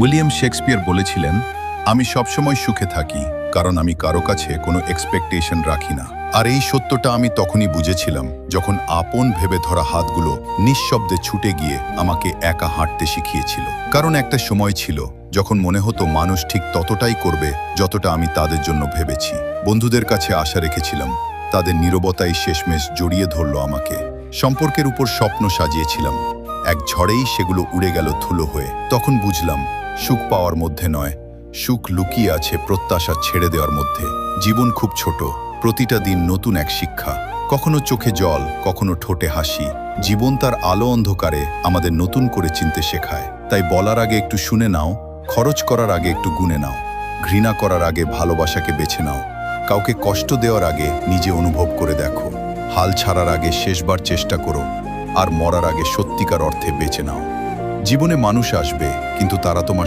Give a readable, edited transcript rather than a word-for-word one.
William Shakespeare বলেছিলেন, আমি সবসময় সুখে থাকি কারণ আমি কারো কাছে কোনো এক্সপেকটেশন রাখি না। আর এই সত্যটা আমি তখনই বুঝেছিলাম যখন আপন ভেবে ধরা হাতগুলো নিঃশব্দে ছুটে গিয়ে আমাকে একা হাঁটতে শিখিয়েছিল। কারণ একটা সময় ছিল যখন মনে হতো মানুষ ঠিক ততটাই করবে যতটা আমি তাদের জন্য ভেবেছি। বন্ধুদের কাছে আশা রেখেছিলাম, তাদের নীরবতাই শেষমেশ জড়িয়ে ধরল আমাকে। সম্পর্কের উপর স্বপ্ন সাজিয়েছিলাম, এক ঝড়েই সেগুলো উড়ে গেল ধুলো হয়ে। তখন বুঝলাম, সুখ পাওয়ার মধ্যে নয়, সুখ লুকিয়ে আছে প্রত্যাশা ছেড়ে দেওয়ার মধ্যে। জীবন খুব ছোট, প্রতিটা দিন নতুন এক শিক্ষা। কখনো চোখে জল, কখনো ঠোঁটে হাসি। জীবন তার আলো অন্ধকারে আমাদের নতুন করে চিনতে শেখায়। তাই বলার আগে একটু শুনে নাও, খরচ করার আগে একটু গুনে নাও, ঘৃণা করার আগে ভালোবাসাকে বেছে নাও, কাউকে কষ্ট দেওয়ার আগে নিজে অনুভব করে দেখো, হাল ছাড়ার আগে শেষবার চেষ্টা করো, আর মরার আগে সত্যিকার অর্থে বেঁচে নাও। জীবনে মানুষ আসবে, কিন্তু তারা তোমার